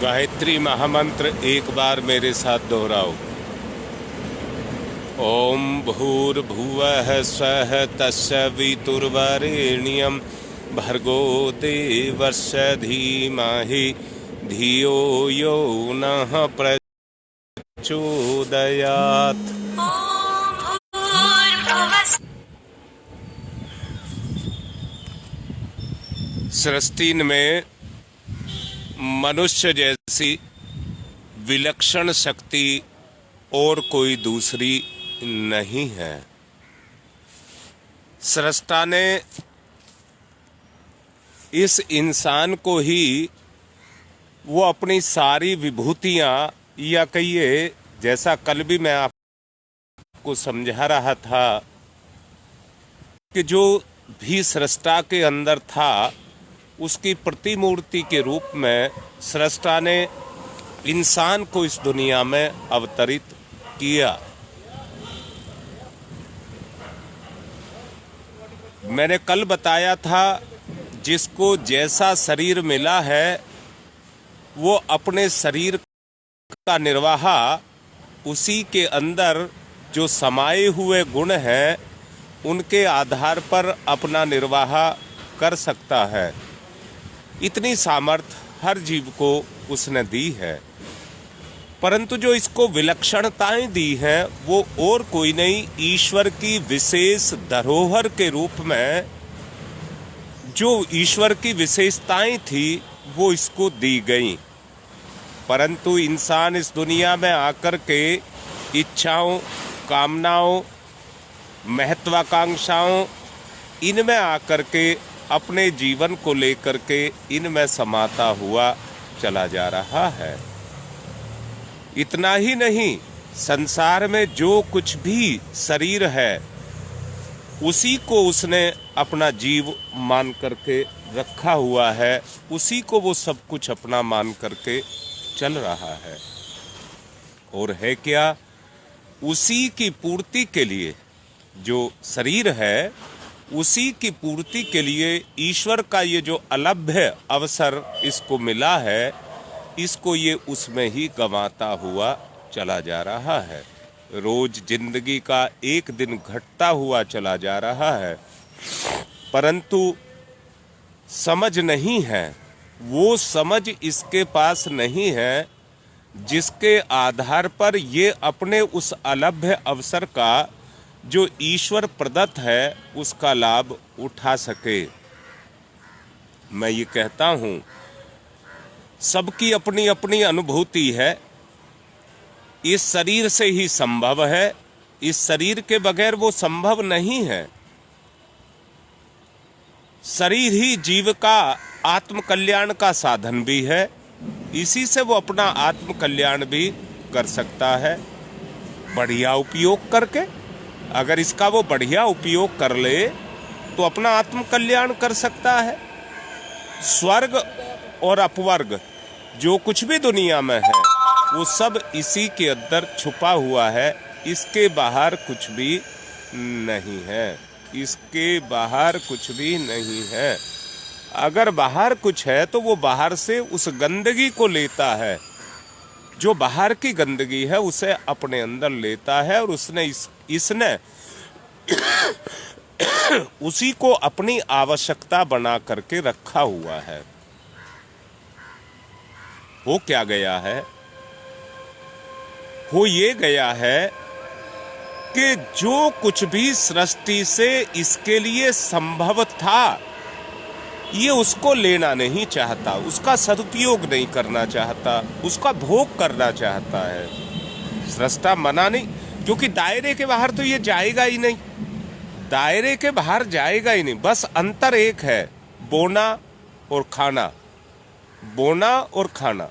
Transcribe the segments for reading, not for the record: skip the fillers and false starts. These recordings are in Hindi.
गायत्री महामंत्र एक बार मेरे साथ दोहराओ। ओम भूर्भुवः स्वः तस्य वितुर्वरेण्यं भर्गो देवस्य धीमहि धियो यो नः प्रचोदयात्। सृष्टि में मनुष्य जैसी विलक्षण शक्ति और कोई दूसरी नहीं है। सृष्टा ने इस इंसान को ही वो अपनी सारी विभूतियां, या कहिए जैसा कल भी मैं आपको समझा रहा था कि जो भी सृष्टा के अंदर था उसकी प्रतिमूर्ति के रूप में सृष्टा ने इंसान को इस दुनिया में अवतरित किया। मैंने कल बताया था जिसको जैसा शरीर मिला है वो अपने शरीर का निर्वाह उसी के अंदर जो समाये हुए गुण हैं उनके आधार पर अपना निर्वाह कर सकता है। इतनी सामर्थ्य हर जीव को उसने दी है, परंतु जो इसको विलक्षणताएं दी हैं वो और कोई नहीं, ईश्वर की विशेष धरोहर के रूप में जो ईश्वर की विशेषताएं थी वो इसको दी गई। परंतु इंसान इस दुनिया में आकर के इच्छाओं, कामनाओं, महत्वाकांक्षाओं, इनमें आकर के अपने जीवन को लेकर के इनमें समाता हुआ चला जा रहा है। इतना ही नहीं, संसार में जो कुछ भी शरीर है उसी को उसने अपना जीव मान करके रखा हुआ है, उसी को वो सब कुछ अपना मान करके चल रहा है। और है क्या, उसी की पूर्ति के लिए जो शरीर है उसी की पूर्ति के लिए ईश्वर का ये जो अलभ्य अवसर इसको मिला है, इसको ये उसमें ही गंवाता हुआ चला जा रहा है। रोज जिंदगी का एक दिन घटता हुआ चला जा रहा है, परंतु समझ नहीं है, वो समझ इसके पास नहीं है जिसके आधार पर ये अपने उस अलभ्य अवसर का जो ईश्वर प्रदत्त है उसका लाभ उठा सके। मैं ये कहता हूं सबकी अपनी अपनी अनुभूति है। इस शरीर से ही संभव है, इस शरीर के बगैर वो संभव नहीं है। शरीर ही जीव का आत्म कल्याण का साधन भी है, इसी से वो अपना आत्म कल्याण भी कर सकता है बढ़िया उपयोग करके। अगर इसका वो बढ़िया उपयोग कर ले तो अपना आत्म कल्याण कर सकता है। स्वर्ग और अपवर्ग जो कुछ भी दुनिया में है वो सब इसी के अंदर छुपा हुआ है, इसके बाहर कुछ भी नहीं है, इसके बाहर कुछ भी नहीं है। अगर बाहर कुछ है तो वो बाहर से उस गंदगी को लेता है, जो बाहर की गंदगी है उसे अपने अंदर लेता है और इसने उसी को अपनी आवश्यकता बना करके रखा हुआ है। हो क्या गया है? हो ये गया है कि जो कुछ भी सृष्टि से इसके लिए संभव था ये उसको लेना नहीं चाहता, उसका सदुपयोग नहीं करना चाहता, उसका भोग करना चाहता है। सृष्टा मना नहीं, क्योंकि दायरे के बाहर तो ये जाएगा ही नहीं, दायरे के बाहर जाएगा ही नहीं। बस अंतर एक है, बोना और खाना, बोना और खाना।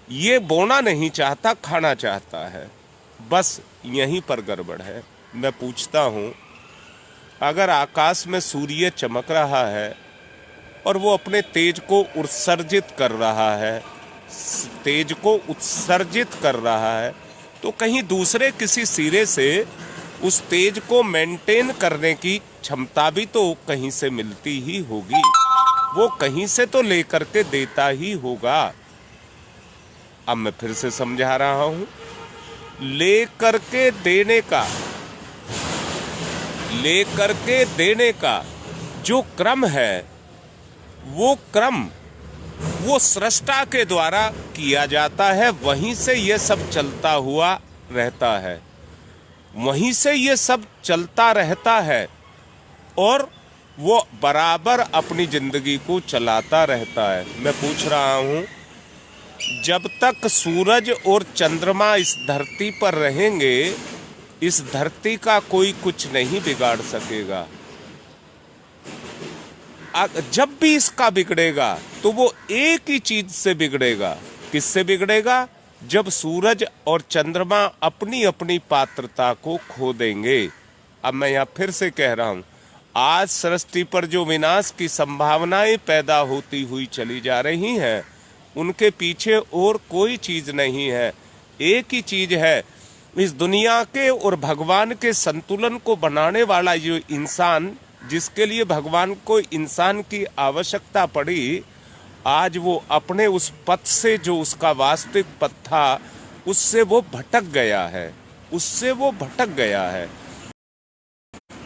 ये बोना नहीं चाहता, खाना चाहता है, बस यहीं पर गड़बड़ है। मैं पूछता हूं, अगर आकाश में सूर्य चमक रहा है और वो अपने तेज को उत्सर्जित कर रहा है, तेज को उत्सर्जित कर रहा है, तो कहीं दूसरे किसी सिरे से उस तेज को मेंटेन करने की क्षमता भी तो कहीं से मिलती ही होगी, वो कहीं से तो लेकर के देता ही होगा। अब मैं फिर से समझा रहा हूं, लेकर के देने का जो क्रम है, वो क्रम वो सृष्टा के द्वारा किया जाता है। वहीं से ये सब चलता हुआ रहता है, वहीं से ये सब चलता रहता है और वो बराबर अपनी जिंदगी को चलाता रहता है। मैं पूछ रहा हूं, जब तक सूरज और चंद्रमा इस धरती पर रहेंगे, इस धरती का कोई कुछ नहीं बिगाड़ सकेगा। जब भी इसका बिगड़ेगा तो वो एक ही चीज से बिगड़ेगा। किससे बिगड़ेगा? जब सूरज और चंद्रमा अपनी अपनी पात्रता को खो देंगे। अब मैं यहां फिर से कह रहा हूं, आज सृष्टि पर जो विनाश की संभावनाएं पैदा होती हुई चली जा रही हैं, उनके पीछे और कोई चीज नहीं है, एक ही चीज है। इस दुनिया के और भगवान के संतुलन को बनाने वाला जो इंसान, जिसके लिए भगवान को इंसान की आवश्यकता पड़ी, आज वो अपने उस पथ से, जो उसका वास्तविक पथ था, उससे वो भटक गया है।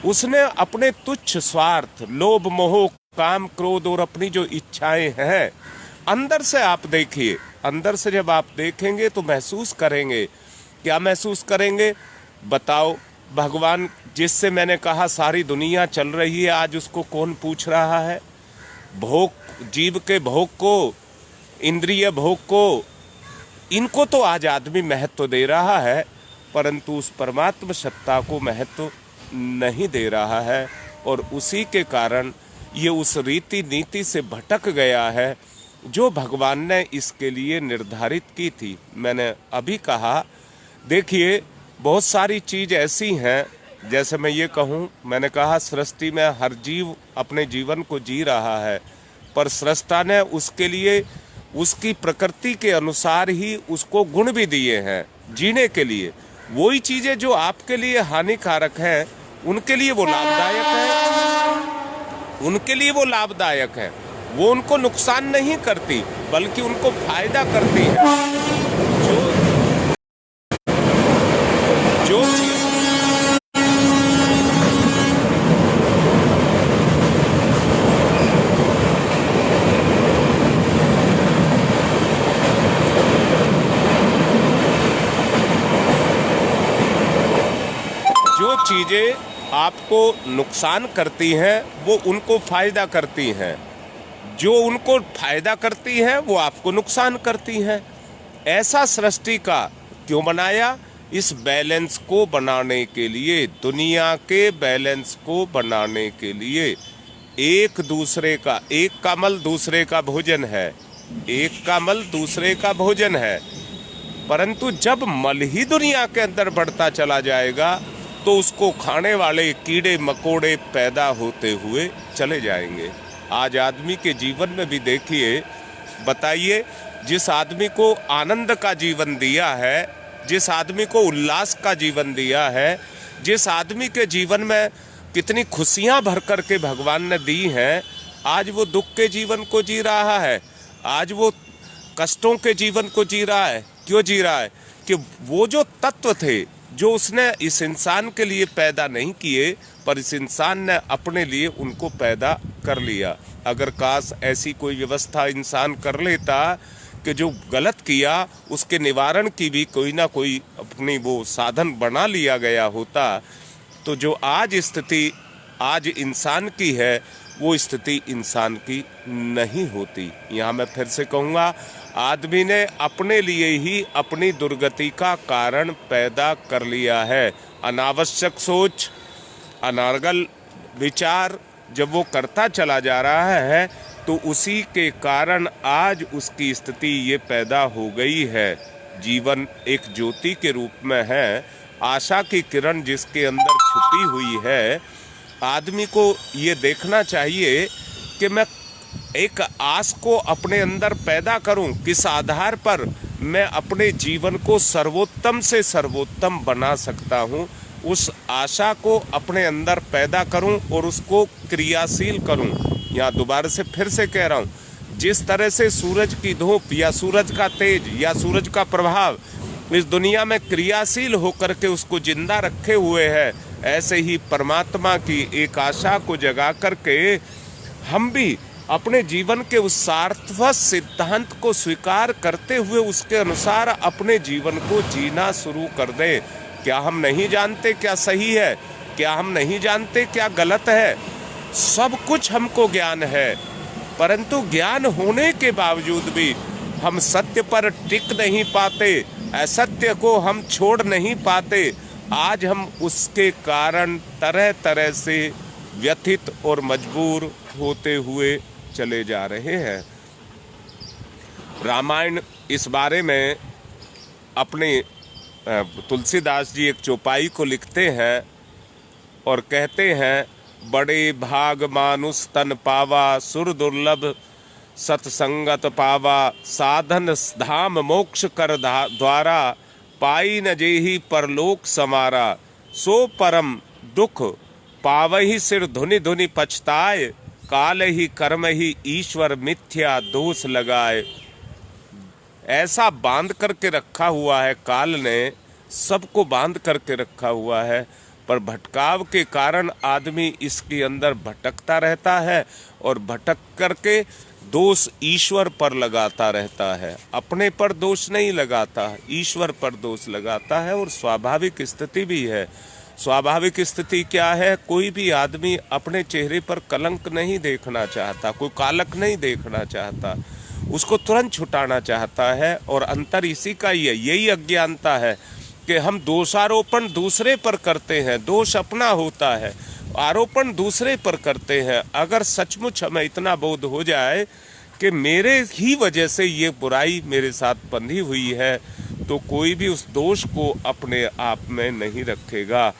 उसने अपने तुच्छ स्वार्थ, लोभ, मोह, काम, क्रोध और अपनी जो इच्छाएं हैं, अंदर से आप देखिए, अंदर से जब आप देखेंगे तो महसूस करेंगे। क्या महसूस करेंगे? बताओ। भगवान जिससे मैंने कहा सारी दुनिया चल रही है, आज उसको कौन पूछ रहा है? भोग, जीव के भोग को, इंद्रिय भोग को, इनको तो आज आदमी महत्व दे रहा है, परंतु उस परमात्मा सत्ता को महत्व नहीं दे रहा है। और उसी के कारण ये उस रीति नीति से भटक गया है जो भगवान ने इसके लिए निर्धारित की थी। मैंने अभी कहा, देखिए बहुत सारी चीज ऐसी हैं, जैसे मैं ये कहूँ, मैंने कहा सृष्टि में हर जीव अपने जीवन को जी रहा है, पर सृष्टा ने उसके लिए उसकी प्रकृति के अनुसार ही उसको गुण भी दिए हैं जीने के लिए। वही चीजें जो आपके लिए हानिकारक हैं, उनके लिए वो लाभदायक है, वो उनको नुकसान नहीं करती, बल्कि उनको फायदा करती है। जो चीज चीजें आपको नुकसान करती हैं, वो उनको फायदा करती हैं। जो उनको फायदा करती हैं, वो आपको नुकसान करती हैं। ऐसा सृष्टि का क्यों बनाया? इस बैलेंस को बनाने के लिए, दुनिया के बैलेंस को बनाने के लिए। एक का मल दूसरे का भोजन है, एक का मल दूसरे का भोजन है। परंतु जब मल ही दुनिया के अंदर बढ़ता चला जाएगा, तो उसको खाने वाले कीड़े मकोड़े पैदा होते हुए चले जाएंगे। आज आदमी के जीवन में भी देखिए, बताइए, जिस आदमी को आनंद का जीवन दिया है, जिस आदमी को उल्लास का जीवन दिया है, जिस आदमी के जीवन में कितनी खुशियां भर कर के भगवान ने दी हैं, आज वो दुख के जीवन को जी रहा है, आज वो कष्टों के जीवन को जी रहा है। क्यों जी रहा है? कि वो जो तत्व थे, जो उसने इस इंसान के लिए पैदा नहीं किए, पर इस इंसान ने अपने लिए उनको पैदा कर लिया। अगर काश ऐसी कोई व्यवस्था इंसान कर लेता कि जो गलत किया उसके निवारण की भी कोई ना कोई अपनी वो साधन बना लिया गया होता, तो जो आज स्थिति आज इंसान की है, वो स्थिति इंसान की नहीं होती। यहाँ मैं फिर से कहूँगा, आदमी ने अपने लिए ही अपनी दुर्गति का कारण पैदा कर लिया है। अनावश्यक सोच, अनार्गल विचार जब वो करता चला जा रहा है, तो उसी के कारण आज उसकी स्थिति ये पैदा हो गई है। जीवन एक ज्योति के रूप में है, आशा की किरण जिसके अंदर छुपी हुई है। आदमी को ये देखना चाहिए कि मैं एक आस को अपने अंदर पैदा करूं, किस आधार पर मैं अपने जीवन को सर्वोत्तम से सर्वोत्तम बना सकता हूं, उस आशा को अपने अंदर पैदा करूं और उसको क्रियाशील करूं। यहाँ दोबारा से फिर से कह रहा हूं, जिस तरह से सूरज की धूप या सूरज का तेज या सूरज का प्रभाव इस दुनिया में क्रियाशील होकर के उसको जिंदा रखे हुए है, ऐसे ही परमात्मा की एक आशा को जगा करके हम भी अपने जीवन के उस सार्थक सिद्धांत को स्वीकार करते हुए उसके अनुसार अपने जीवन को जीना शुरू कर दें। क्या हम नहीं जानते क्या सही है? क्या हम नहीं जानते क्या गलत है? सब कुछ हमको ज्ञान है, परंतु ज्ञान होने के बावजूद भी हम सत्य पर टिक नहीं पाते, असत्य को हम छोड़ नहीं पाते। आज हम उसके कारण तरह तरह से व्यथित और मजबूर होते हुए चले जा रहे हैं। रामायण इस बारे में अपने तुलसीदास जी एक चौपाई को लिखते हैं और कहते हैं, बड़े भाग मानुष तन पावा, सुर दुर्लभ सत्संगत पावा, साधन धाम मोक्ष कर द्वारा, पाई न जेहि परलोक समारा, सो परम दुख पावहि सिर धुनि धुनि पछताए, काल ही कर्म ही ईश्वर मिथ्या दोष लगाए। ऐसा बांध करके रखा हुआ है, काल ने सबको बांध करके रखा हुआ है, पर भटकाव के कारण आदमी इसके अंदर भटकता रहता है और भटक करके दोष ईश्वर पर लगाता रहता है। अपने पर दोष नहीं लगाता, ईश्वर पर दोष लगाता है। और स्वाभाविक स्थिति भी है। स्वाभाविक स्थिति क्या है? कोई भी आदमी अपने चेहरे पर कलंक नहीं देखना चाहता, कोई कालक नहीं देखना चाहता, उसको तुरंत छुटाना चाहता है। और अंतर इसी का ही है, यही अज्ञानता है कि हम दोषारोपण दूसरे पर करते हैं, दोष अपना होता है, आरोपण दूसरे पर करते हैं। अगर सचमुच हमें इतना बोध हो जाए कि मेरे ही वजह से ये बुराई मेरे साथ बंधी हुई है, तो कोई भी उस दोष को अपने आप में नहीं रखेगा।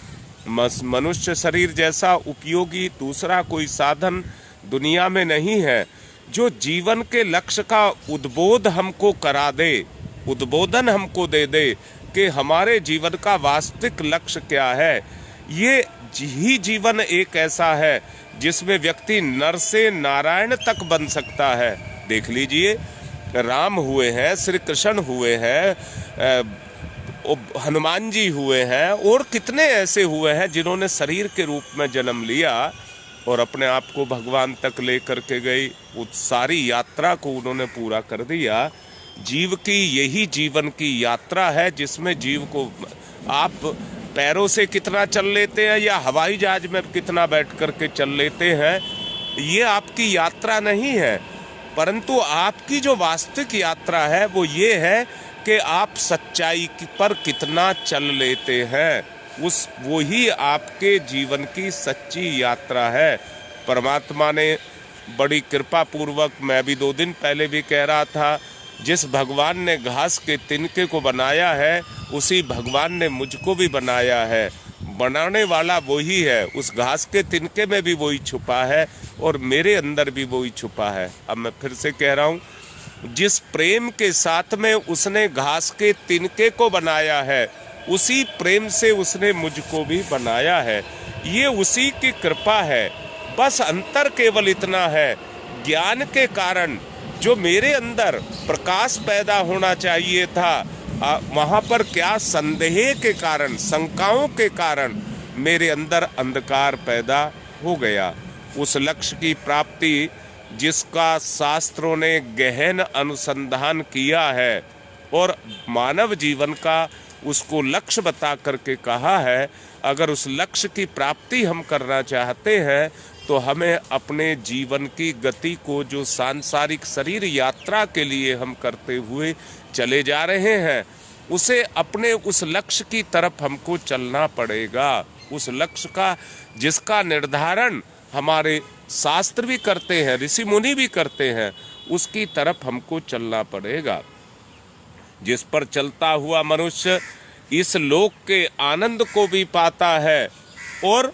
मनुष्य शरीर जैसा उपयोगी दूसरा कोई साधन दुनिया में नहीं है जो जीवन के लक्ष्य का उद्बोध हमको करा दे, उद्बोधन हमको दे दे कि हमारे जीवन का वास्तविक लक्ष्य क्या है। ये ही जीवन एक ऐसा है जिसमें व्यक्ति नर से नारायण तक बन सकता है। देख लीजिए, राम हुए हैं, श्री कृष्ण हुए हैं, हनुमान जी हुए हैं, और कितने ऐसे हुए हैं जिन्होंने शरीर के रूप में जन्म लिया और अपने आप को भगवान तक लेकर के गई। उस सारी यात्रा को उन्होंने पूरा कर दिया। जीव की यही जीवन की यात्रा है जिसमें जीव को आप पैरों से कितना चल लेते हैं या हवाई जहाज में कितना बैठ करके चल लेते हैं, ये आपकी यात्रा नहीं है, परंतु आपकी जो वास्तविक यात्रा है वो ये है कि आप सच्चाई पर कितना चल लेते हैं। वो ही आपके जीवन की सच्ची यात्रा है। परमात्मा ने बड़ी कृपा पूर्वक, मैं भी 2 दिन पहले भी कह रहा था, जिस भगवान ने घास के तिनके को बनाया है उसी भगवान ने मुझको भी बनाया है। बनाने वाला वही है, उस घास के तिनके में भी वही छुपा है और मेरे अंदर भी वही छुपा है। अब मैं फिर से कह रहा हूँ, जिस प्रेम के साथ में उसने घास के तिनके को बनाया है उसी प्रेम से उसने मुझको भी बनाया है। ये उसी की कृपा है। बस अंतर केवल इतना है, ज्ञान के कारण जो मेरे अंदर प्रकाश पैदा होना चाहिए था, वहाँ पर क्या संदेह के कारण, शंकाओं के कारण मेरे अंदर अंधकार पैदा हो गया। उस लक्ष्य की प्राप्ति जिसका शास्त्रों ने गहन अनुसंधान किया है और मानव जीवन का उसको लक्ष्य बता करके कहा है, अगर उस लक्ष्य की प्राप्ति हम करना चाहते हैं तो हमें अपने जीवन की गति को, जो सांसारिक शरीर यात्रा के लिए हम करते हुए चले जा रहे हैं, उसे अपने उस लक्ष्य की तरफ हमको चलना पड़ेगा। उस लक्ष्य का जिसका निर्धारण हमारे शास्त्र भी करते हैं, ऋषि मुनि भी करते हैं, उसकी तरफ हमको चलना पड़ेगा। जिस पर चलता हुआ मनुष्य इस लोक के आनंद को भी पाता है और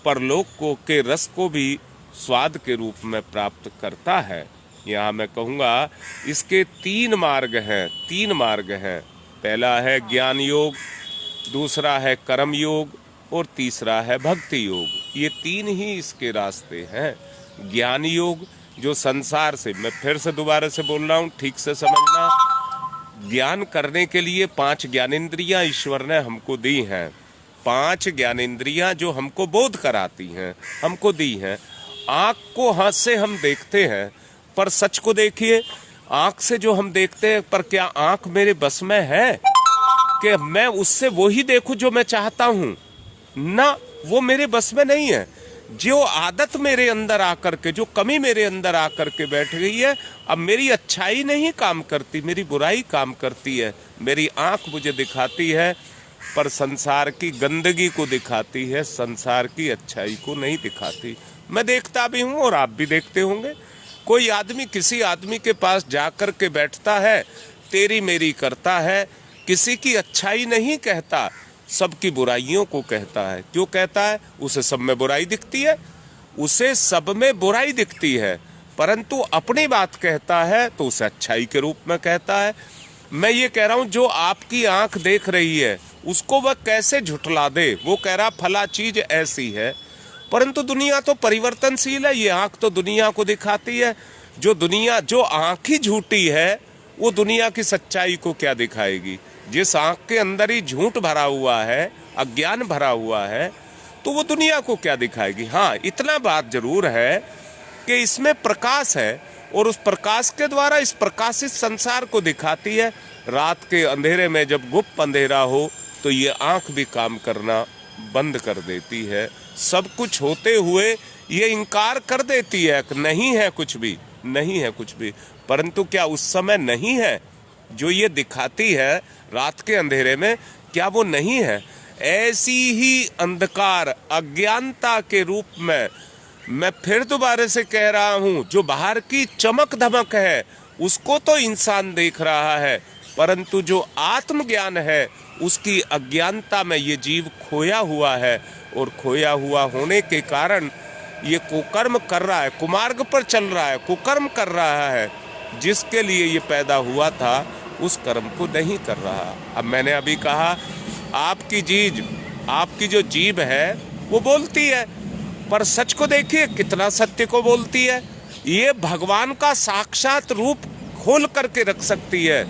परलोक को के रस को भी स्वाद के रूप में प्राप्त करता है। यहाँ मैं कहूँगा इसके 3 मार्ग हैं, 3 मार्ग हैं। पहला है ज्ञान योग, दूसरा है कर्म योग और तीसरा है भक्ति योग। ये 3 ही इसके रास्ते हैं। ज्ञान योग जो संसार से, मैं फिर से दोबारा से बोल रहा हूँ, ठीक से समझना, ज्ञान करने के लिए 5 ज्ञानेंद्रियां ईश्वर ने हमको दी हैं। 5 ज्ञानेंद्रियां जो हमको बोध कराती हैं, हमको दी हैं। आँख को हाथ से हम देखते हैं, पर सच को देखिए, आँख से जो हम देखते हैं, पर क्या आँख मेरे बस में है कि मैं उससे वही देखूं जो मैं चाहता हूं? ना, वो मेरे बस में नहीं है। जो आदत मेरे अंदर आकर के, जो कमी मेरे अंदर आकर के बैठ गई है, अब मेरी अच्छाई नहीं काम करती, मेरी बुराई काम करती है। मेरी आंख मुझे दिखाती है, पर संसार की गंदगी को दिखाती है, संसार की अच्छाई को नहीं दिखाती। मैं देखता भी हूं और आप भी देखते होंगे। कोई आदमी किसी आदमी के पास जाकर के बैठता है, तेरी मेरी करता है, किसी की अच्छाई नहीं कहता, सबकी बुराइयों को कहता है। क्यों कहता है? उसे सब में बुराई दिखती है, उसे सब में बुराई दिखती है, परंतु अपनी बात कहता है तो उसे अच्छाई के रूप में कहता है। मैं ये कह रहा हूं, जो आपकी आंख देख रही है उसको वह कैसे झुठला दे। वो कह रहा फला चीज ऐसी है, परंतु दुनिया तो परिवर्तनशील है। ये आंख तो दुनिया को दिखाती है। जो आंख ही झूठी है, वो दुनिया की सच्चाई को क्या दिखाएगी? जिस आंख के अंदर ही झूठ भरा हुआ है, अज्ञान भरा हुआ है, तो वो दुनिया को क्या दिखाएगी? हाँ, इतना बात जरूर है कि इसमें प्रकाश है, और उस प्रकाश के द्वारा इस प्रकाशित संसार को दिखाती है। रात के अंधेरे में जब गुप्त अंधेरा हो, तो ये आंख भी काम करना बंद कर देती है। सब कुछ होते हुए ये इनकार कर देती है कि नहीं है कुछ भी, नहीं है कुछ भी। परंतु क्या उस समय नहीं है? जो ये दिखाती है रात के अंधेरे में, क्या वो नहीं है? ऐसी ही अंधकार, अज्ञानता के रूप में, मैं फिर दोबारा से कह रहा हूं, जो बाहर की चमक धमक है उसको तो इंसान देख रहा है, परंतु जो आत्मज्ञान है उसकी अज्ञानता में ये जीव खोया हुआ है, और खोया हुआ होने के कारण ये कुकर्म कर रहा है, कुमार्ग पर चल रहा है, कुकर्म कर रहा है। जिसके लिए ये पैदा हुआ था उस कर्म को नहीं कर रहा। अब मैंने अभी कहा, आपकी जो जीभ है वो बोलती है, पर सच को देखिए कितना सत्य को बोलती है। ये भगवान का साक्षात रूप खोल करके रख सकती है,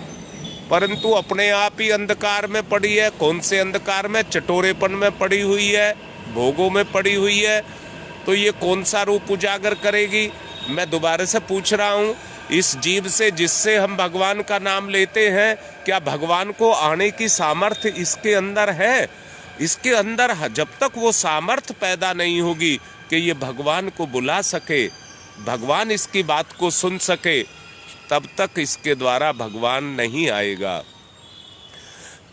परंतु अपने आप ही अंधकार में पड़ी है। कौन से अंधकार में? चटोरेपन में पड़ी हुई है, भोगों में पड़ी हुई है। तो ये कौन सा रूप उजागर करेगी? मैं दोबारा से पूछ रहा हूँ, इस जीव से जिससे हम भगवान का नाम लेते हैं, क्या भगवान को आने की सामर्थ्य इसके अंदर है? इसके अंदर जब तक वो सामर्थ्य पैदा नहीं होगी कि ये भगवान को बुला सके, भगवान इसकी बात को सुन सके, तब तक इसके द्वारा भगवान नहीं आएगा।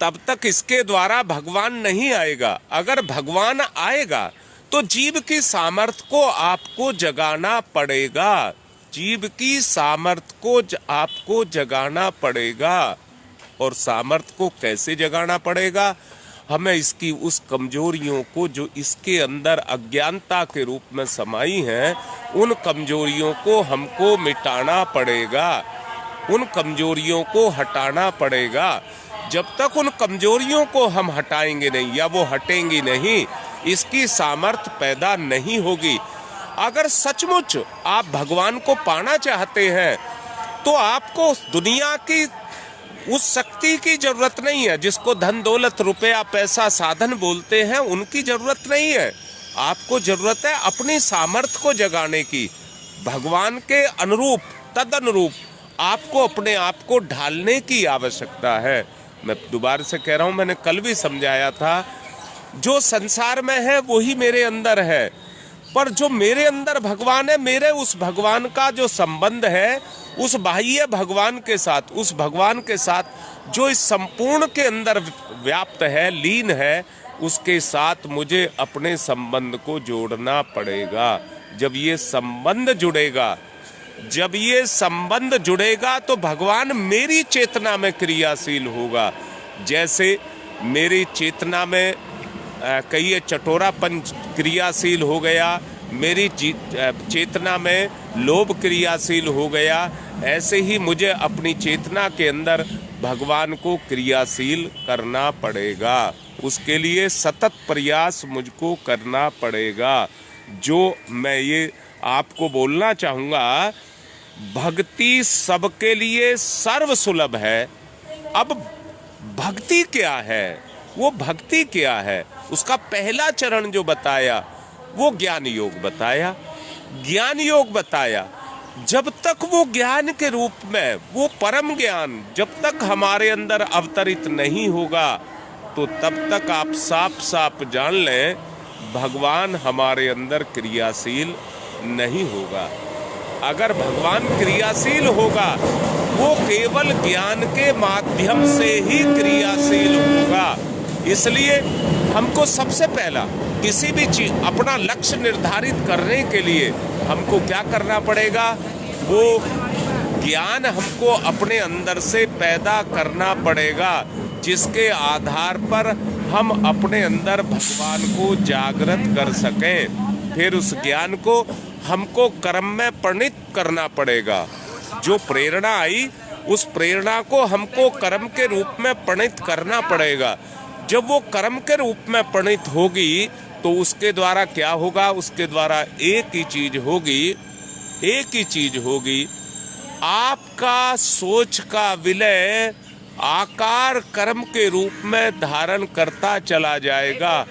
तब तक इसके द्वारा भगवान नहीं आएगा। अगर भगवान आएगा तो जीव की सामर्थ्य को आपको जगाना पड़ेगा। जीव की सामर्थ्य को आपको जगाना पड़ेगा। और सामर्थ्य को कैसे जगाना पड़ेगा? हमें इसकी उस कमजोरियों को जो इसके अंदर अज्ञानता के रूप में समाई हैं, उन कमजोरियों को हमको मिटाना पड़ेगा, उन कमजोरियों को हटाना पड़ेगा। जब तक उन कमजोरियों को हम हटाएंगे नहीं, या वो हटेंगी नहीं, इसकी सामर्थ्य पैदा नहीं होगी। अगर सचमुच आप भगवान को पाना चाहते हैं, तो आपको दुनिया की उस शक्ति की जरूरत नहीं है जिसको धन दौलत रुपया पैसा साधन बोलते हैं, उनकी जरूरत नहीं है। आपको जरूरत है अपनी सामर्थ्य को जगाने की। भगवान के अनुरूप, तद अनुरूप आपको अपने आप को ढालने की आवश्यकता है। मैं दोबारा से कह रहा हूं, मैंने कल भी समझाया था, जो संसार में है वही मेरे अंदर है, पर जो मेरे अंदर भगवान है, मेरे उस भगवान का जो संबंध है उस बाह्य भगवान के साथ, उस भगवान के साथ जो इस संपूर्ण के अंदर व्याप्त है, लीन है, उसके साथ मुझे अपने संबंध को जोड़ना पड़ेगा। जब ये संबंध जुड़ेगा, जब ये संबंध जुड़ेगा तो भगवान मेरी चेतना में क्रियाशील होगा। जैसे मेरी चेतना में कहिए चटोरापन क्रियाशील हो गया, मेरी चेतना में लोभ क्रियाशील हो गया, ऐसे ही मुझे अपनी चेतना के अंदर भगवान को क्रियाशील करना पड़ेगा। उसके लिए सतत प्रयास मुझको करना पड़ेगा। जो मैं ये आपको बोलना चाहूंगा, भक्ति सबके लिए सर्व सुलभ है। अब भक्ति क्या है, वो भक्ति क्या है, उसका पहला चरण जो बताया वो ज्ञान योग बताया। ज्ञान योग बताया, जब तक वो ज्ञान के रूप में, वो परम ज्ञान जब तक हमारे अंदर अवतरित नहीं होगा, तो तब तक आप साफ साफ जान लें भगवान हमारे अंदर क्रियाशील नहीं होगा। अगर भगवान क्रियाशील होगा, वो केवल ज्ञान के माध्यम से ही क्रियाशील होगा। इसलिए हमको सबसे पहला किसी भी चीज, अपना लक्ष्य निर्धारित करने के लिए हमको क्या करना पड़ेगा, वो ज्ञान हमको अपने अंदर से पैदा करना पड़ेगा, जिसके आधार पर हम अपने अंदर भगवान को जागृत कर सकें। फिर उस ज्ञान को हमको कर्म में परिणित करना पड़ेगा। जो प्रेरणा आई, उस प्रेरणा को हमको कर्म के रूप में परिणित करना पड़ेगा। जब वो कर्म के रूप में परिणित होगी, तो उसके द्वारा क्या होगा, उसके द्वारा एक ही चीज होगी, आपका सोच का विलय आकार कर्म के रूप में धारण करता चला जाएगा।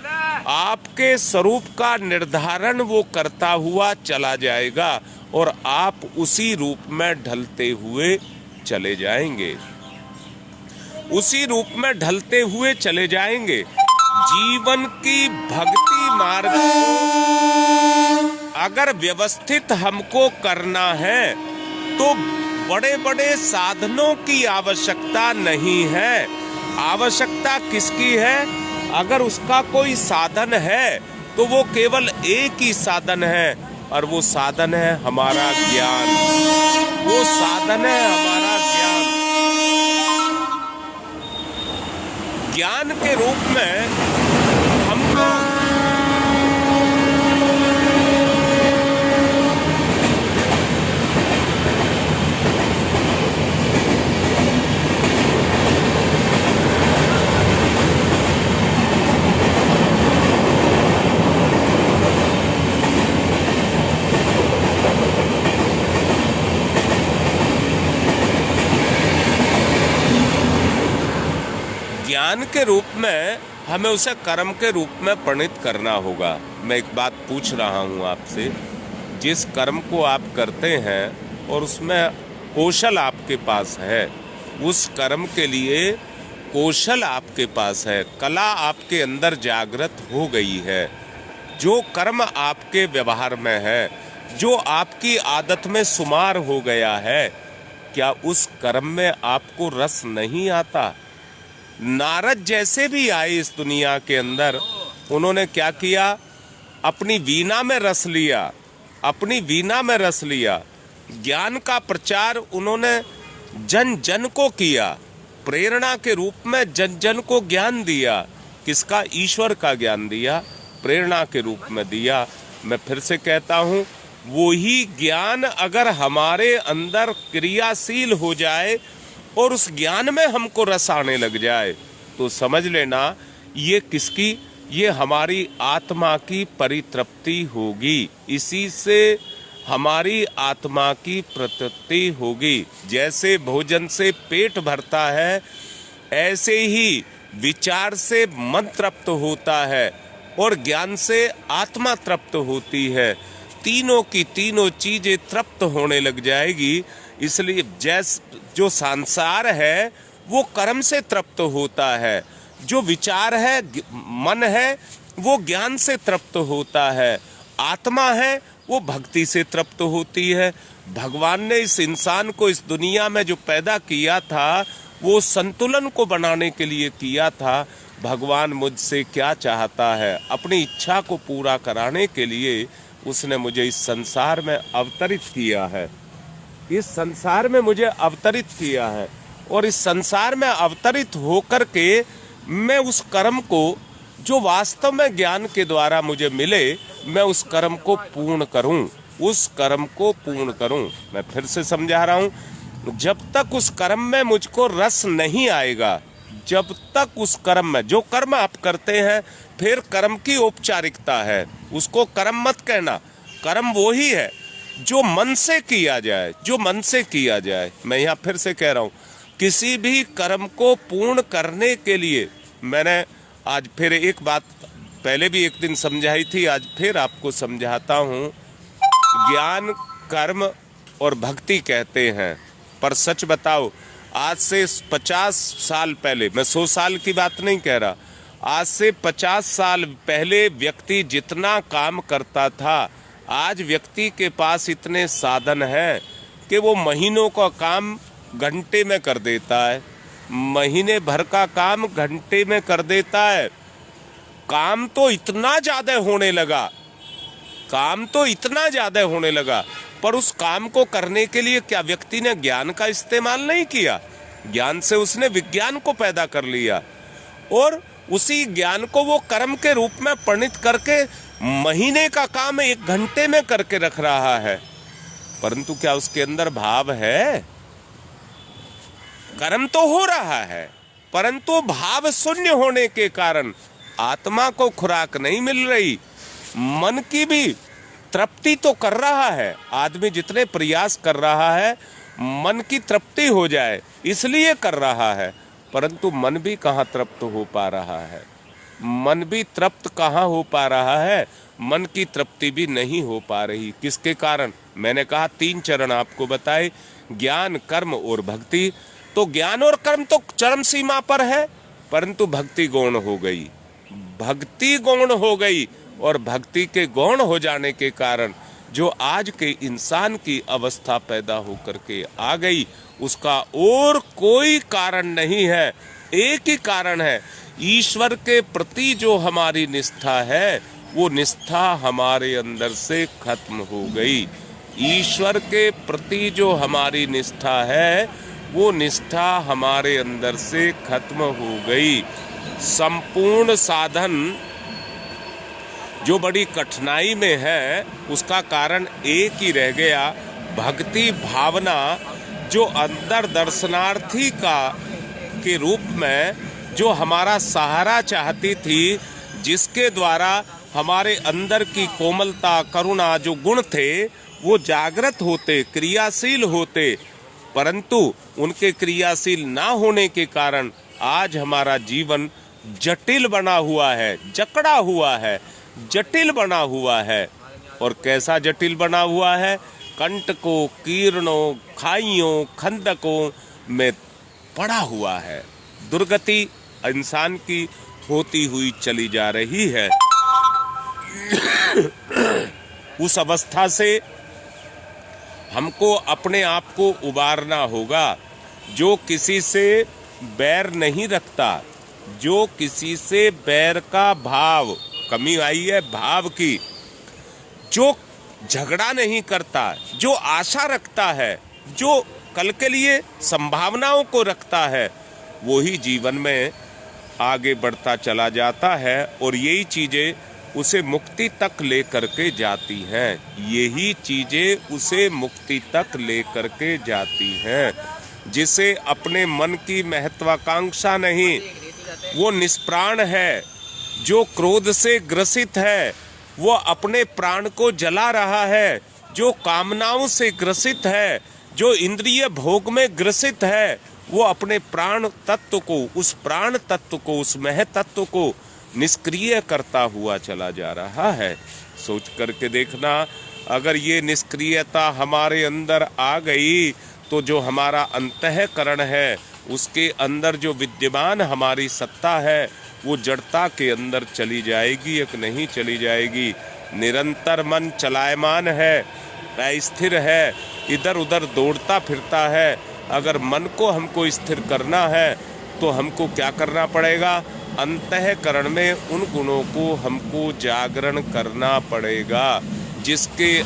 आपके स्वरूप का निर्धारण वो करता हुआ चला जाएगा और आप उसी रूप में ढलते हुए चले जाएंगे, उसी रूप में ढलते हुए चले जाएंगे। जीवन की भक्ति मार्ग को अगर व्यवस्थित हमको करना है, तो बड़े बड़े साधनों की आवश्यकता नहीं है। आवश्यकता किसकी है? अगर उसका कोई साधन है, तो वो केवल एक ही साधन है, और वो साधन है हमारा ज्ञान। वो साधन है हमारा ज्ञान। ज्ञान के रूप में हमको ज्ञान के रूप में हमें उसे कर्म के रूप में परिणित करना होगा। मैं एक बात पूछ रहा हूँ आपसे, जिस कर्म को आप करते हैं और उसमें कौशल आपके पास है, उस कर्म के लिए कौशल आपके पास है, कला आपके अंदर जागृत हो गई है। जो कर्म आपके व्यवहार में है, जो आपकी आदत में शुमार हो गया है, क्या उस कर्म में आपको रस नहीं आता? नारद जैसे भी आए इस दुनिया के अंदर, उन्होंने क्या किया? अपनी वीणा में रस लिया, अपनी वीणा में रस लिया। ज्ञान का प्रचार उन्होंने जन जन को किया, प्रेरणा के रूप में जन जन को ज्ञान दिया। किसका? ईश्वर का ज्ञान दिया, प्रेरणा के रूप में दिया। मैं फिर से कहता हूँ, वही ज्ञान अगर हमारे अंदर क्रियाशील हो जाए और उस ज्ञान में हमको रस आने लग जाए, तो समझ लेना ये किसकी? ये हमारी आत्मा की परितृप्ति होगी। इसी से हमारी आत्मा की प्रतृप्ति होगी। जैसे भोजन से पेट भरता है, ऐसे ही विचार से मन तृप्त होता है और ज्ञान से आत्मा तृप्त होती है। तीनों की तीनों चीजें तृप्त होने लग जाएगी। इसलिए जो संसार है वो कर्म से तृप्त होता है, जो विचार है, मन है, वो ज्ञान से तृप्त होता है, आत्मा है वो भक्ति से तृप्त होती है। भगवान ने इस इंसान को इस दुनिया में जो पैदा किया था, वो संतुलन को बनाने के लिए किया था। भगवान मुझसे क्या चाहता है? अपनी इच्छा को पूरा कराने के लिए उसने मुझे इस संसार में अवतरित किया है। इस संसार में मुझे अवतरित किया है, और इस संसार में अवतरित होकर के मैं उस कर्म को जो वास्तव में ज्ञान के द्वारा मुझे मिले, मैं उस कर्म को पूर्ण करूं, उस कर्म को पूर्ण करूं। मैं फिर से समझा रहा हूं, जब तक उस कर्म में मुझको रस नहीं आएगा, जब तक उस कर्म में, जो कर्म आप करते हैं, फिर कर्म की औपचारिकता है, उसको कर्म मत कहना। कर्म वो ही है जो मन से किया जाए, जो मन से किया जाए। मैं यहाँ फिर से कह रहा हूँ, किसी भी कर्म को पूर्ण करने के लिए, मैंने आज फिर एक बात पहले भी एक दिन समझाई थी, आज फिर आपको समझाता हूँ। ज्ञान, कर्म और भक्ति कहते हैं, पर सच बताओ, आज से 50 साल पहले, मैं 100 साल की बात नहीं कह रहा, आज से 50 साल पहले व्यक्ति जितना काम करता था, आज व्यक्ति के पास इतने साधन हैं कि वो महीनों का काम घंटे में कर देता है, महीने भर का काम घंटे में कर देता है। काम तो इतना ज्यादा होने लगा, काम तो इतना ज्यादा होने लगा, पर उस काम को करने के लिए क्या व्यक्ति ने ज्ञान का इस्तेमाल नहीं किया? ज्ञान से उसने विज्ञान को पैदा कर लिया और उसी ज्ञान को वो कर्म के रूप में परिणित करके महीने का काम 1 घंटे में करके रख रहा है। परंतु क्या उसके अंदर भाव है? कर्म तो हो रहा है, परंतु भाव शून्य होने के कारण आत्मा को खुराक नहीं मिल रही। मन की भी तृप्ति तो कर रहा है, आदमी जितने प्रयास कर रहा है मन की तृप्ति हो जाए इसलिए कर रहा है, परंतु मन भी कहाँ तृप्त हो पा रहा है, मन भी तृप्त कहाँ हो पा रहा है, मन की तृप्ति भी नहीं हो पा रही। किसके कारण? मैंने कहा 3 चरण आपको बताए, ज्ञान, कर्म और भक्ति। तो ज्ञान और कर्म तो चरम सीमा पर है, परंतु भक्ति गौण हो गई, भक्ति गौण हो गई, और भक्ति के गौण हो जाने के कारण जो आज के इंसान की अवस्था पैदा होकर के आ गई, उसका और कोई कारण नहीं है, एक ही कारण है, ईश्वर के प्रति जो हमारी निष्ठा है वो निष्ठा हमारे अंदर से खत्म हो गई। ईश्वर के प्रति जो हमारी निष्ठा है वो निष्ठा हमारे अंदर से खत्म हो गई। संपूर्ण साधन जो बड़ी कठिनाई में है उसका कारण एक ही रह गया, भक्ति भावना जो अंदर दर्शनार्थी का के रूप में जो हमारा सहारा चाहती थी, जिसके द्वारा हमारे अंदर की कोमलता, करुणा जो गुण थे वो जागृत होते, क्रियाशील होते, परंतु उनके क्रियाशील ना होने के कारण आज हमारा जीवन जटिल बना हुआ है, जकड़ा हुआ है, जटिल बना हुआ है। और कैसा जटिल बना हुआ है? कंटकों, कीर्णों, खाइयों, खंदकों में पड़ा हुआ है। दुर्गति इंसान की होती हुई चली जा रही है। उस अवस्था से हमको अपने आप को उबारना होगा। जो किसी से बैर नहीं रखता, जो किसी से बैर का भाव, कमी आई है भाव की, जो झगड़ा नहीं करता, जो आशा रखता है, जो कल के लिए संभावनाओं को रखता है, वो ही जीवन में आगे बढ़ता चला जाता है और यही चीजें उसे मुक्ति तक लेकर के जाती हैं, यही चीजें उसे मुक्ति तक लेकर के जाती हैं। जिसे अपने मन की महत्वाकांक्षा नहीं, वो निष्प्राण है, जो क्रोध से ग्रसित है वो अपने प्राण को जला रहा है, जो कामनाओं से ग्रसित है, जो इंद्रिय भोग में ग्रसित है, वो अपने प्राण तत्व को, उस प्राण तत्व को, उस मह तत्व को निष्क्रिय करता हुआ चला जा रहा है। सोच करके देखना, अगर ये निष्क्रियता हमारे अंदर आ गई तो जो हमारा अंतःकरण है उसके अंदर जो विद्यमान हमारी सत्ता है वो जड़ता के अंदर चली जाएगी, एक नहीं चली जाएगी। निरंतर मन चलायमान है, अस्थिर है, इधर उधर दौड़ता फिरता है। अगर मन को हमको स्थिर करना है तो हमको क्या करना पड़ेगा? अंतःकरण में उन गुणों को हमको जागरण करना पड़ेगा, जिसके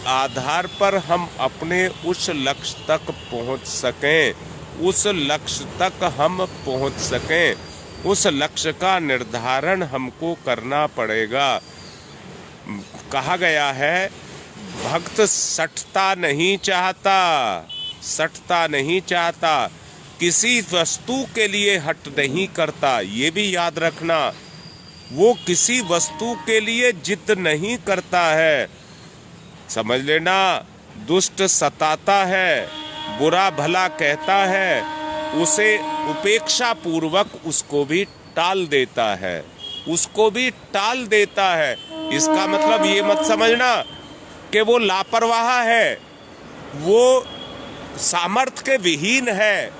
आधार पर हम अपने उस लक्ष्य तक पहुंच सकें, उस लक्ष्य तक हम पहुंच सकें। उस लक्ष्य का निर्धारण हमको करना पड़ेगा। कहा गया है, भक्त सठता नहीं चाहता, सठता नहीं चाहता, किसी वस्तु के लिए हट नहीं करता। ये भी याद रखना, वो किसी वस्तु के लिए जिद नहीं करता है। समझ लेना, दुष्ट सताता है, बुरा भला कहता है, उसे उपेक्षा पूर्वक उसको भी टाल देता है, उसको भी टाल देता है। इसका मतलब ये मत समझना कि वो लापरवाह है, वो सामर्थ्य के विहीन है।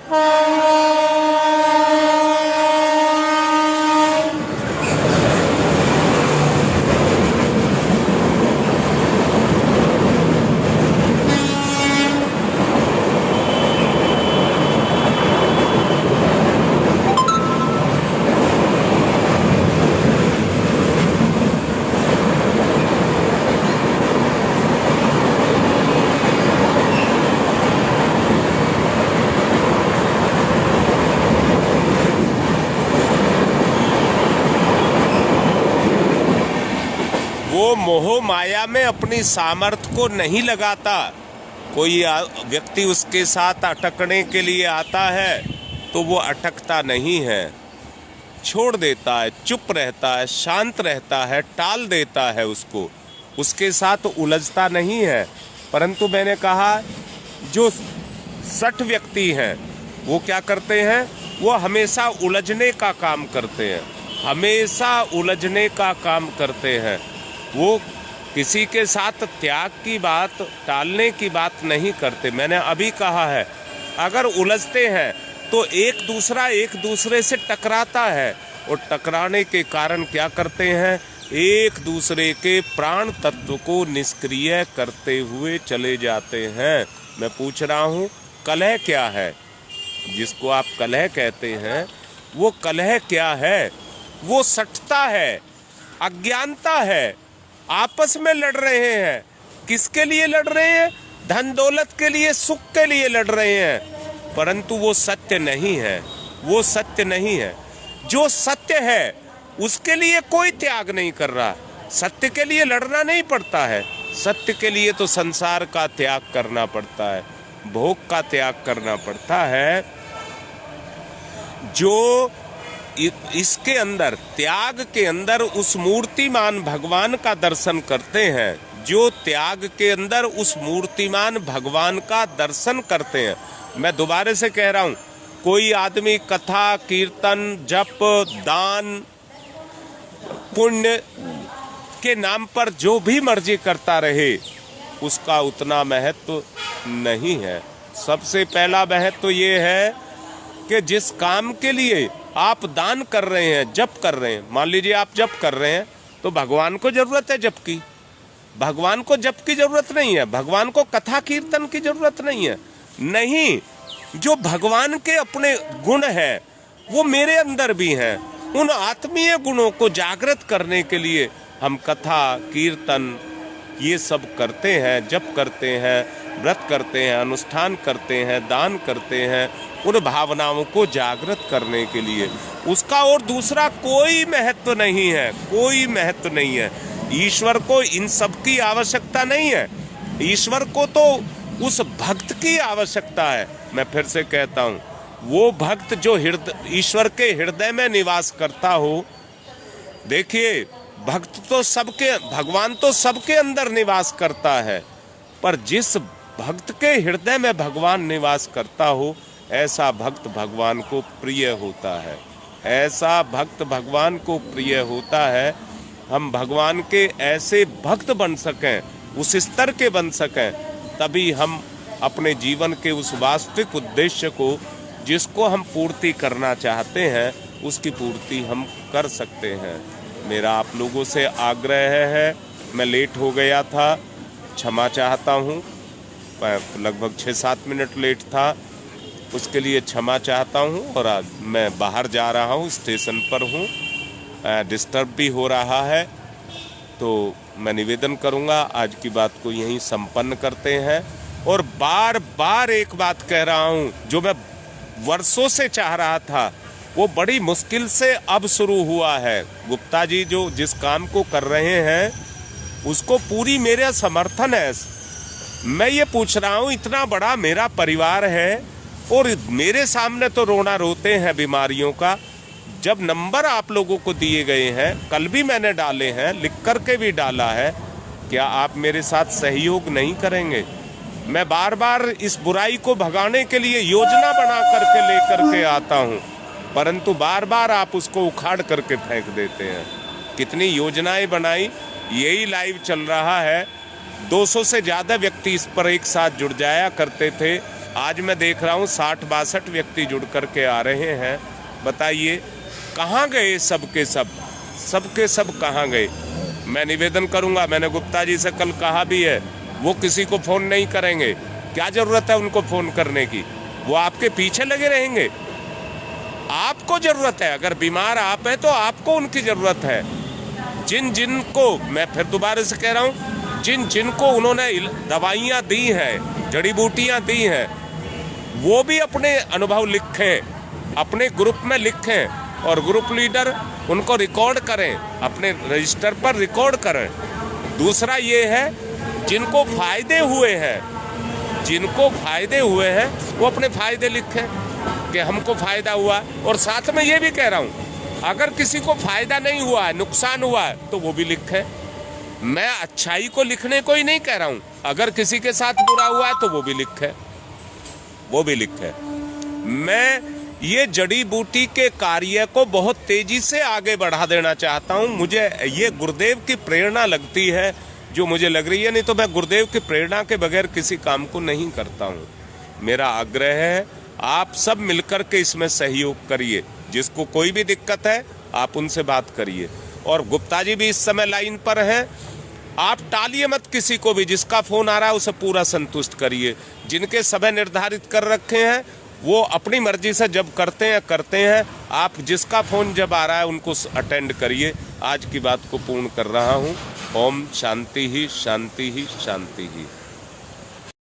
वो मोह माया में अपनी सामर्थ्य को नहीं लगाता। कोई व्यक्ति उसके साथ अटकने के लिए आता है तो वो अटकता नहीं है, छोड़ देता है, चुप रहता है, शांत रहता है, टाल देता है उसको, उसके साथ उलझता नहीं है। परंतु मैंने कहा जो सठ व्यक्ति हैं वो क्या करते हैं, वो हमेशा उलझने का काम करते हैं, हमेशा उलझने का काम करते हैं। वो किसी के साथ त्याग की बात, टालने की बात नहीं करते। मैंने अभी कहा है, अगर उलझते हैं तो एक दूसरे से टकराता है, और टकराने के कारण क्या करते हैं, एक दूसरे के प्राण तत्व को निष्क्रिय करते हुए चले जाते हैं। मैं पूछ रहा हूँ, कलह क्या है? जिसको आप कलह कहते हैं, वो कलह क्या है? वो सठता है, अज्ञानता है। आपस में लड़ रहे हैं, किसके लिए लड़ रहे हैं? धन दौलत के लिए, सुख के लिए लड़ रहे हैं। परंतु वो सत्य नहीं है, वो सत्य नहीं है। जो सत्य है उसके लिए कोई त्याग नहीं कर रहा। सत्य के लिए लड़ना नहीं पड़ता है, सत्य के लिए तो संसार का त्याग करना पड़ता है, भोग का त्याग करना पड़ता है। जो इसके अंदर, त्याग के अंदर उस मूर्तिमान भगवान का दर्शन करते हैं, जो त्याग के अंदर उस मूर्तिमान भगवान का दर्शन करते हैं। मैं दोबारा से कह रहा हूं, कोई आदमी कथा, कीर्तन, जप, दान, पुण्य के नाम पर जो भी मर्जी करता रहे, उसका उतना महत्व नहीं है। सबसे पहला महत्व ये है कि जिस काम के लिए आप दान कर रहे हैं, जप कर रहे हैं, मान लीजिए आप जप कर रहे हैं तो भगवान को जरूरत है जप की, भगवान को जप की जरूरत नहीं है, भगवान को कथा कीर्तन की जरूरत नहीं है। नहीं, जो भगवान के अपने गुण हैं वो मेरे अंदर भी हैं। उन आत्मीय गुणों को जागृत करने के लिए हम कथा, कीर्तन ये सब करते हैं, जप करते हैं, व्रत करते हैं, अनुष्ठान करते हैं, दान करते हैं, उन भावनाओं को जागृत करने के लिए। उसका और दूसरा कोई महत्व नहीं है, कोई महत्व नहीं है। ईश्वर को इन सब की आवश्यकता नहीं है, ईश्वर को तो उस भक्त की आवश्यकता है। मैं फिर से कहता हूँ, वो भक्त जो ईश्वर के हृदय में निवास करता हो। देखिए, भक्त तो सबके, भगवान तो सबके अंदर निवास करता है, पर जिस भक्त के हृदय में भगवान निवास करता हो, ऐसा भक्त भगवान को प्रिय होता है, ऐसा भक्त भगवान को प्रिय होता है। हम भगवान के ऐसे भक्त बन सकें, उस स्तर के बन सकें, तभी हम अपने जीवन के उस वास्तविक उद्देश्य को, जिसको हम पूर्ति करना चाहते हैं, उसकी पूर्ति हम कर सकते हैं। मेरा आप लोगों से आग्रह है, मैं लेट हो गया था, क्षमा चाहता हूँ, लगभग 6-7 मिनट लेट था, उसके लिए क्षमा चाहता हूँ। और आज मैं बाहर जा रहा हूँ, स्टेशन पर हूँ, डिस्टर्ब भी हो रहा है, तो मैं निवेदन करूँगा आज की बात को यहीं संपन्न करते हैं। और बार बार एक बात कह रहा हूँ, जो मैं वर्षों से चाह रहा था, वो बड़ी मुश्किल से अब शुरू हुआ है। गुप्ता जी जो जिस काम को कर रहे हैं, उसको पूरी मेरा समर्थन है। मैं ये पूछ रहा हूँ, इतना बड़ा मेरा परिवार है और मेरे सामने तो रोना रोते हैं बीमारियों का, जब नंबर आप लोगों को दिए गए हैं, कल भी मैंने डाले हैं, लिख करके भी डाला है, क्या आप मेरे साथ सहयोग नहीं करेंगे? मैं बार बार इस बुराई को भगाने के लिए योजना बना करके लेकर के आता हूं, परंतु बार बार आप उसको उखाड़ करके फेंक देते हैं। कितनी योजनाएं बनाई, यही लाइव चल रहा है। 200 से ज़्यादा व्यक्ति इस पर एक साथ जुड़ जाया करते थे, आज मैं देख रहा हूँ 60-62 व्यक्ति जुड़ करके आ रहे हैं। बताइए कहाँ गए सबके सब कहाँ गए? मैं निवेदन करूँगा, मैंने गुप्ता जी से कल कहा भी है, वो किसी को फ़ोन नहीं करेंगे। क्या ज़रूरत है उनको फ़ोन करने की? वो आपके पीछे लगे रहेंगे। आपको ज़रूरत है, अगर बीमार आप हैं तो आपको उनकी ज़रूरत है। जिनको, मैं फिर दोबारा से कह रहा हूँ, जिनको उन्होंने दवाइयाँ दी हैं, जड़ी बूटियाँ दी हैं, वो भी अपने अनुभव लिखें, अपने ग्रुप में लिखें और ग्रुप लीडर उनको रिकॉर्ड करें, अपने रजिस्टर पर रिकॉर्ड करें। दूसरा ये है, जिनको फायदे हुए हैं वो अपने फायदे लिखें कि हमको फायदा हुआ। और साथ में ये भी कह रहा हूँ, अगर किसी को फायदा नहीं हुआ है, नुकसान हुआ है, तो वो भी लिखें। मैं अच्छाई को लिखने को ही नहीं कह रहा हूँ, अगर किसी के साथ बुरा हुआ है तो वो भी लिखे। मैं ये जड़ी बूटी के कार्य को बहुत तेजी से आगे बढ़ा देना चाहता हूँ। मुझे ये गुरुदेव की प्रेरणा लगती है जो मुझे लग रही है, नहीं तो मैं गुरुदेव की प्रेरणा के बगैर किसी काम को नहीं करता हूँ। मेरा आग्रह है, आप सब मिलकर के इसमें सहयोग करिए। जिसको कोई भी दिक्कत है आप उनसे बात करिए। और गुप्ता जी भी इस समय लाइन पर हैं, आप टालिए मत किसी को भी। जिसका फोन आ रहा है उसे पूरा संतुष्ट करिए। जिनके समय निर्धारित कर रखे हैं वो अपनी मर्जी से जब करते हैं। आप जिसका फोन जब आ रहा है उनको अटेंड करिए। आज की बात को पूर्ण कर रहा हूँ। ओम शांति ही शांति ही शांति ही।